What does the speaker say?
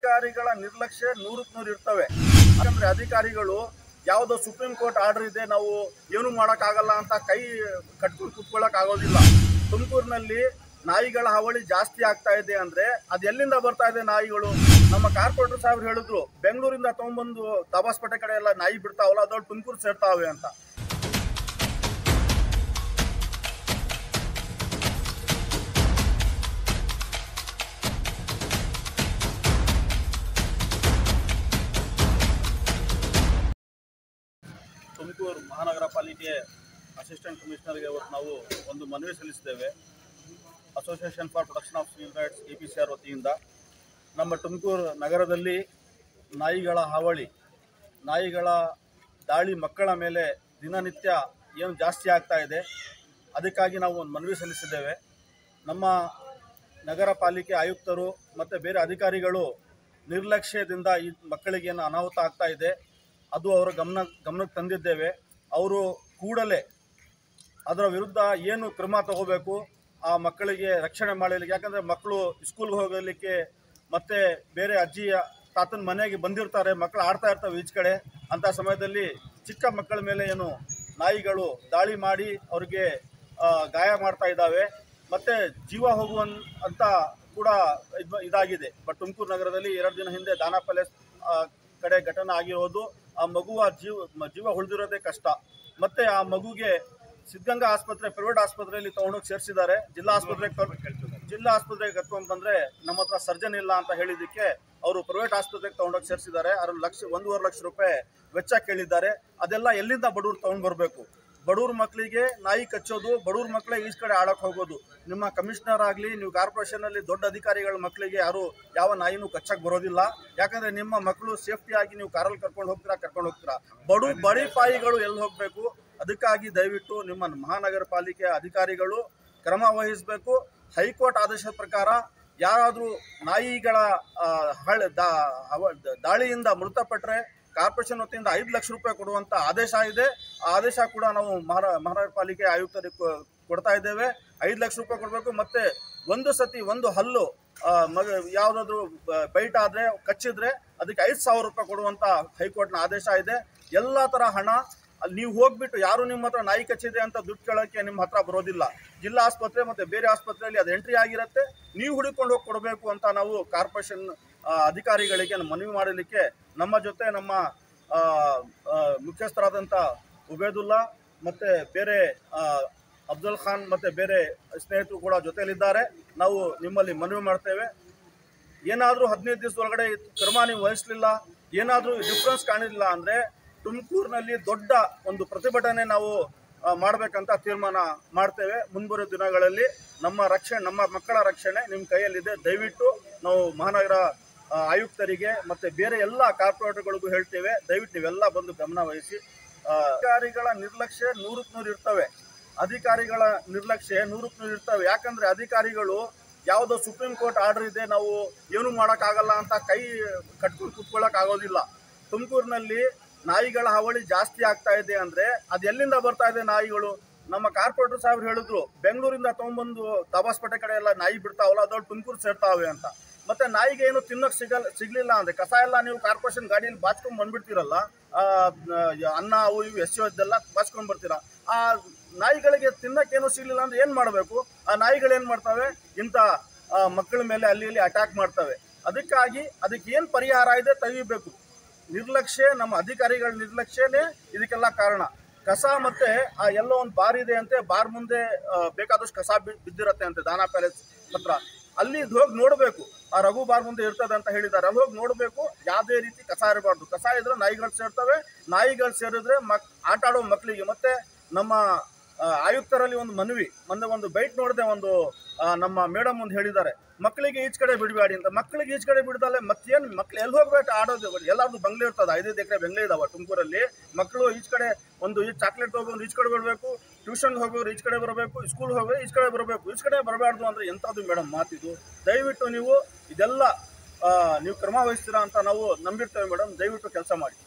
ಅಧಿಕಾರಿಗಳ ನಿರ್ಲಕ್ಷ್ಯ 100ಕ್ಕೆ 100 ಇರ್ತವೆ. ಯಾಕಂದ್ರೆ ಅಧಿಕಾರಿಗಳು ಯಾವುದೋ ಸುಪ್ರೀಂ ಕೋರ್ಟ್ ಆರ್ಡರ್ ಇದೆ, ನಾವು ಏನು ಮಾಡೋಕ್ಕಾಗಲ್ಲ ಅಂತ ಕೈ ಕಟ್ಕೊಂಡು ಕೂತ್ಕೊಳ್ಳೋಕೆ ಆಗೋದಿಲ್ಲ. ತುಮಕೂರಿನಲ್ಲಿ ನಾಯಿಗಳ ಹಾವಳಿ ಜಾಸ್ತಿ ಆಗ್ತಾ ಇದೆ ಅಂದ್ರೆ ಅದು ಎಲ್ಲಿಂದ ಬರ್ತಾ ಇದೆ ನಾಯಿಗಳು? ನಮ್ಮ ಕಾರ್ಪೊರೇಟರ್ ಸಾಹೇಬ್ರು ಹೇಳಿದ್ರು, ಬೆಂಗಳೂರಿಂದ ತಗೊಂಡ್ಬಂದು ದಬಾಸ್ಪೇಟೆ ಕಡೆ ಎಲ್ಲ ನಾಯಿ ಬಿಡ್ತಾವಲ್ಲ, ಅದೊಂದು ತುಮಕೂರು ಸೇರ್ತಾವೆ ಅಂತ. ತುಮಕೂರು ಮಹಾನಗರ ಪಾಲಿಕೆ ಅಸಿಸ್ಟೆಂಟ್ ಕಮಿಷನರ್ಗೆ ಇವತ್ತು ನಾವು ಒಂದು ಮನವಿ ಸಲ್ಲಿಸಿದ್ದೇವೆ. Association for protection of civil rights APCR ವತಿಯಿಂದ ನಮ್ಮ ತುಮಕೂರು ನಗರದಲ್ಲಿ ನಾಯಿಗಳ ಹಾವಳಿ, ನಾಯಿಗಳ ದಾಳಿ ಮಕ್ಕಳ ಮೇಲೆ ದಿನನಿತ್ಯ ಏನು ಜಾಸ್ತಿ ಆಗ್ತಾ ಇದೆ, ಅದಕ್ಕಾಗಿ ನಾವು ಒಂದು ಮನವಿ ಸಲ್ಲಿಸಿದ್ದೇವೆ. ನಮ್ಮ ನಗರ ಪಾಲಿಕೆ ಆಯುಕ್ತರು ಮತ್ತು ಬೇರೆ ಅಧಿಕಾರಿಗಳು ನಿರ್ಲಕ್ಷ್ಯದಿಂದ ಈ ಮಕ್ಕಳಿಗೆ ಏನು ಅನಾಹುತ ಆಗ್ತಾ ಇದೆ, ಅದು ಅವರ ಗಮನಕ್ಕೆ ತಂದಿದ್ದೇವೆ. ಅವರು ಕೂಡಲೇ ಅದರ ವಿರುದ್ಧ ಏನು ಕ್ರಮ ತಗೋಬೇಕು, ಆ ಮಕ್ಕಳಿಗೆ ರಕ್ಷಣೆ ಮಾಡಲಿಕ್ಕೆ. ಯಾಕಂದರೆ ಮಕ್ಕಳು ಸ್ಕೂಲ್ಗೆ ಹೋಗಲಿಕ್ಕೆ ಮತ್ತು ಬೇರೆ ಅಜ್ಜಿಯ ತಾತನ ಮನೆಗೆ ಬಂದಿರ್ತಾರೆ, ಮಕ್ಕಳು ಆಡ್ತಾ ಇರ್ತವೆ ಈಚೆ ಕಡೆ. ಅಂಥ ಸಮಯದಲ್ಲಿ ಚಿಕ್ಕ ಮಕ್ಕಳ ಮೇಲೆ ಏನು ನಾಯಿಗಳು ದಾಳಿ ಮಾಡಿ ಅವ್ರಿಗೆ ಗಾಯ ಮಾಡ್ತಾ ಇದ್ದಾವೆ, ಮತ್ತು ಜೀವ ಹೋಗುವಂತ ಕೂಡ ಇದಾಗಿದೆ. ಬಟ್ ತುಮಕೂರು ನಗರದಲ್ಲಿ 2 ದಿನ ಹಿಂದೆ ದಾನಾ ಪ್ಯಾಲೇಸ್ ಕಡೆ ಘಟನೆ ಆಗಿರೋದು, ಆ ಮಗುವ ಜೀವ ಉಳಿದಿರೋದೇ ಕಷ್ಟ. ಮತ್ತು ಆ ಮಗುಗೆ ಸಿದ್ಧಗಂಗಾ ಆಸ್ಪತ್ರೆ, ಪ್ರೈವೇಟ್ ಆಸ್ಪತ್ರೆಯಲ್ಲಿ ತೊಗೊಂಡೋಗಿ ಸೇರಿಸಿದ್ದಾರೆ. ಜಿಲ್ಲಾ ಆಸ್ಪತ್ರೆಗೆ ಕರ್ಕೊಂಡು ಬಂದರೆ ನಮ್ಮ ಹತ್ರ ಸರ್ಜನ್ ಇಲ್ಲ ಅಂತ ಹೇಳಿದ್ದಕ್ಕೆ ಅವರು ಪ್ರೈವೇಟ್ ಆಸ್ಪತ್ರೆಗೆ ತೊಗೊಂಡೋಗಿ ಸೇರಿಸಿದ್ದಾರೆ. 1.5 ಲಕ್ಷ ರೂಪಾಯಿ ವೆಚ್ಚ ಕೇಳಿದ್ದಾರೆ. ಅದೆಲ್ಲ ಎಲ್ಲಿಂದ ಬಡವ್ರು ತೊಗೊಂಡು ಬರಬೇಕು? ಬಡವ್ರ ಮಕ್ಕಳಿಗೆ ನಾಯಿ ಕಚ್ಚೋದು, ಬಡವ್ರ ಮಕ್ಕಳೇ ಈಚ್ ಕಡೆ ಆಡೋಕ್ಕೆ ಹೋಗೋದು. ನಿಮ್ಮ ಕಮಿಷನರ್ ಆಗಲಿ, ನೀವು ಕಾರ್ಪೊರೇಷನಲ್ಲಿ ದೊಡ್ಡ ಅಧಿಕಾರಿಗಳ ಮಕ್ಕಳಿಗೆ ಯಾವ ನಾಯಿನೂ ಕಚ್ಚಕ್ಕೆ ಬರೋದಿಲ್ಲ. ಯಾಕಂದರೆ ನಿಮ್ಮ ಮಕ್ಕಳು ಸೇಫ್ಟಿಯಾಗಿ ನೀವು ಕಾರಲ್ಲಿ ಕರ್ಕೊಂಡು ಹೋಗ್ತೀರಾ. ಬಡಿ ಪಾಯಿಗಳು ಎಲ್ಲಿ ಹೋಗಬೇಕು? ಅದಕ್ಕಾಗಿ ದಯವಿಟ್ಟು ನಿಮ್ಮ ಮಹಾನಗರ ಪಾಲಿಕೆ ಅಧಿಕಾರಿಗಳು ಕ್ರಮ ವಹಿಸಬೇಕು. ಹೈಕೋರ್ಟ್ ಆದೇಶದ ಪ್ರಕಾರ ಯಾರಾದರೂ ನಾಯಿಗಳ ದಾಳಿಯಿಂದ ಮೃತಪಟ್ಟರೆ ಕಾರ್ಪೊರೇಷನ್ ವತಿಯಿಂದ 5 ಲಕ್ಷ ರೂಪಾಯಿ ಕೊಡುವಂಥ ಆದೇಶ ಇದೆ. ಆ ಆದೇಶ ಕೂಡ ನಾವು ಮಹಾನಗರ ಪಾಲಿಕೆ ಆಯುಕ್ತರಿಗೆ ಕೊಡ್ತಾ ಇದ್ದೇವೆ. 5 ಲಕ್ಷ ರೂಪಾಯಿ ಕೊಡಬೇಕು. ಮತ್ತು ಒಂದು ಹಲ್ಲು ಯಾವುದಾದ್ರೂ ಬೈಟ್ ಆದರೆ, ಕಚ್ಚಿದ್ರೆ ಅದಕ್ಕೆ 5,000 ರೂಪಾಯಿ ಕೊಡುವಂಥ ಹೈಕೋರ್ಟ್ನ ಆದೇಶ ಇದೆ. ಎಲ್ಲ ಥರ ಹಣ ಅಲ್ಲಿ ನೀವು ಹೋಗ್ಬಿಟ್ಟು ಯಾರು ನಿಮ್ಮ ಹತ್ರ ನಾಯಿ ಕಚ್ಚಿದೆ ಅಂತ ದುಡ್ಡು ಕೇಳೋಕ್ಕೆ ನಿಮ್ಮ ಹತ್ರ ಬರೋದಿಲ್ಲ. ಜಿಲ್ಲಾ ಆಸ್ಪತ್ರೆ ಮತ್ತು ಬೇರೆ ಆಸ್ಪತ್ರೆಯಲ್ಲಿ ಅದು ಎಂಟ್ರಿ ಆಗಿರುತ್ತೆ, ನೀವು ಹುಡುಕೊಂಡು ಹೋಗಿ ಕೊಡಬೇಕು ಅಂತ ನಾವು ಕಾರ್ಪೊರೇಷನ್ ಅಧಿಕಾರಿಗಳಿಗೆ ಮನವಿ ಮಾಡಲಿಕ್ಕೆ ನಮ್ಮ ಜೊತೆ ನಮ್ಮ ಮುಖ್ಯಸ್ಥರಾದಂಥ ಉಬೇದುಲ್ಲಾ ಮತ್ತು ಬೇರೆ ಅಫ್ಜಲ್ ಖಾನ್ ಮತ್ತು ಬೇರೆ ಸ್ನೇಹಿತರು ಕೂಡ ಜೊತೆಯಲ್ಲಿದ್ದಾರೆ. ನಾವು ನಿಮ್ಮಲ್ಲಿ ಮನವಿ ಮಾಡ್ತೇವೆ, ಏನಾದರೂ 15 ದಿವಸದೊಳಗಡೆ ಕ್ರಮ ನೀವು ವಹಿಸಲಿಲ್ಲ, ಏನಾದರೂ ಡಿಫ್ರೆನ್ಸ್ ಕಾಣಿಲ್ಲ ಅಂದರೆ ತುಮಕೂರಿನಲ್ಲಿ ದೊಡ್ಡ ಒಂದು ಪ್ರತಿಭಟನೆ ನಾವು ಮಾಡಬೇಕಂತ ತೀರ್ಮಾನ ಮಾಡ್ತೇವೆ. ಮುಂಬರುವ ದಿನಗಳಲ್ಲಿ ನಮ್ಮ ಮಕ್ಕಳ ರಕ್ಷಣೆ ನಿಮ್ಮ ಕೈಯಲ್ಲಿದೆ. ದಯವಿಟ್ಟು ನಾವು ಮಹಾನಗರ ಆಯುಕ್ತರಿಗೆ ಮತ್ತು ಬೇರೆ ಎಲ್ಲ ಕಾರ್ಪೊರೇಟರ್ಗಳಿಗೂ ಹೇಳ್ತೇವೆ, ದಯವಿಟ್ಟು ನೀವೆಲ್ಲ ಬಂದು ಗಮನ ವಹಿಸಿ. ಅಧಿಕಾರಿಗಳ ನಿರ್ಲಕ್ಷ್ಯ 100ಕ್ಕೆ 100 ಇರ್ತವೆ. ಅಧಿಕಾರಿಗಳ ನಿರ್ಲಕ್ಷ್ಯ 100ಕ್ಕೆ 100 ಇರ್ತವೆ. ಯಾಕಂದರೆ ಅಧಿಕಾರಿಗಳು ಯಾವುದೋ ಸುಪ್ರೀಂ ಕೋರ್ಟ್ ಆರ್ಡರ್ ಇದೆ, ನಾವು ಏನು ಮಾಡೋಕ್ಕಾಗಲ್ಲ ಅಂತ ಕೈ ಕಟ್ಕೊಂಡು ಕೂತ್ಕೊಳ್ಳೋಕೆ ಆಗೋದಿಲ್ಲ. ತುಮಕೂರಿನಲ್ಲಿ ನಾಯಿಗಳ ಹಾವಳಿ ಜಾಸ್ತಿ ಆಗ್ತಾ ಇದೆ ಅಂದರೆ ಅದು ಎಲ್ಲಿಂದ ಬರ್ತಾ ಇದೆ ನಾಯಿಗಳು? ನಮ್ಮ ಕಾರ್ಪೊರೇಟರ್ ಸಾಹೇಬ್ರು ಹೇಳಿದ್ರು, ಬೆಂಗಳೂರಿಂದ ತೊಗೊಂಡ್ಬಂದು ದಬಾಸ್ಪೇಟೆ ಕಡೆ ಎಲ್ಲ ನಾಯಿ ಬಿಡ್ತಾವಲ್ಲ, ಅದೊಂದು ತುಮಕೂರು ಸೇರ್ತಾವೆ ಅಂತ. ಮತ್ತು ನಾಯಿಗೆ ಏನು ತಿನ್ನೋಕ್ಕೆ ಸಿಗಲಿಲ್ಲ ಅಂದರೆ ಕಸ ಎಲ್ಲ ನೀವು ಕಾರ್ಪೊರೇಷನ್ ಗಾಡಿಯಲ್ಲಿ ಬಾಚ್ಕೊಂಡು ಬಂದುಬಿಡ್ತೀರಲ್ಲ, ಅನ್ನ ಅವು ಇವು ಇದೆಲ್ಲ ಬಾಚ್ಕೊಂಡು ಬರ್ತೀರ. ಆ ನಾಯಿಗಳಿಗೆ ತಿನ್ನೋಕ್ಕೇನು ಸಿಗಲಿಲ್ಲ ಅಂದರೆ ಏನು ಮಾಡಬೇಕು? ಆ ನಾಯಿಗಳೇನು ಮಾಡ್ತವೆ? ಇಂಥ ಮಕ್ಕಳ ಮೇಲೆ ಅಲ್ಲಿ ಇಲ್ಲಿ ಅಟ್ಯಾಕ್ ಮಾಡ್ತವೆ. ಅದಕ್ಕಾಗಿ ಅದಕ್ಕೆ ಏನು ಪರಿಹಾರ ಇದೆ ತೆಗಿಬೇಕು. ನಿರ್ಲಕ್ಷ್ಯ, ನಮ್ಮ ಅಧಿಕಾರಿಗಳ ನಿರ್ಲಕ್ಷ್ಯನೇ ಇದಕ್ಕೆಲ್ಲ ಕಾರಣ. ಕಸ ಮತ್ತು ಎಲ್ಲೋ ಒಂದು ಬಾರ್ ಇದೆ ಅಂತೆ, ಬಾರ್ ಮುಂದೆ ಬೇಕಾದಷ್ಟು ಕಸ ಬಿದ್ದಿರತ್ತೆ ಅಂತೆ ದಾನಾ ಪ್ಯಾಲೇಸ್ ಹತ್ರ. ಅಲ್ಲಿ ಹೋಗಿ ನೋಡಬೇಕು, ಆ ರಘು ಬಾರ್ ಮುಂದೆ ಇರ್ತದೆ ಅಂತ ಹೇಳಿದ್ದಾರೆ. ಅಲ್ಲಿ ಹೋಗಿ ನೋಡಬೇಕು, ಯಾವುದೇ ರೀತಿ ಕಸ ಇರಬಾರ್ದು. ಕಸ ಇದ್ರೆ ನಾಯಿಗಳು ಸೇರ್ತವೆ, ನಾಯಿಗಳು ಸೇರಿದ್ರೆ ಆಟ ಆಡೋ ಮಕ್ಕಳಿಗೆ. ಮತ್ತು ನಮ್ಮ ಆಯುಕ್ತರಲ್ಲಿ ಒಂದು ಮನವಿ, ಮೊನ್ನೆ ಒಂದು ಬೈಟ್ ನೋಡಿದೆ, ಒಂದು ನಮ್ಮ ಮೇಡಮ್ ಒಂದು ಹೇಳಿದ್ದಾರೆ, ಮಕ್ಕಳಿಗೆ ಈಚ್ ಕಡೆ ಬಿಡಬೇಡಿ ಅಂತ. ಮಕ್ಕಳಿಗೆ ಈಚ್ ಕಡೆ ಬಿಡ್ದಲ್ಲೇ ಮತ್ತೇನು ಮಕ್ಳು ಎಲ್ಲಿ ಹೋಗ್ಬೇಕು ಆಡೋದು? ಎಲ್ಲಾರ್ದು ಬಂಗ್ಲೆ ಇರ್ತದೆ, 5 ಎಕರೆ ಬಂಗ್ಲೆ ಇದಾವೆ ತುಮಕೂರಲ್ಲಿ. ಮಕ್ಕಳು ಈಚ್ ಕಡೆ ಒಂದು ಚಾಕ್ಲೇಟ್ ಹೋಗೋದು ಈಚ್ ಕಡೆ ಬಿಡಬೇಕು, ಟ್ಯೂಷನ್ಗೆ ಹೋಗೋರು ಈಚ್ ಕಡೆ ಬರಬೇಕು, ಸ್ಕೂಲ್ಗೆ ಹೋಗೋರು ಈಚ್ ಕಡೆ ಬರಬೇಕು. ಈಚ್ ಕಡೆ ಬರಬಾರ್ದು ಅಂದರೆ ಎಂಥದ್ದು ಮೇಡಮ್ ಮಾತಿದು? ದಯವಿಟ್ಟು ನೀವು ಇದೆಲ್ಲ ನೀವು ಕ್ರಮ ವಹಿಸ್ತೀರಾ ಅಂತ ನಾವು ನಂಬಿರ್ತೇವೆ ಮೇಡಮ್. ದಯವಿಟ್ಟು ಕೆಲಸ ಮಾಡಿ.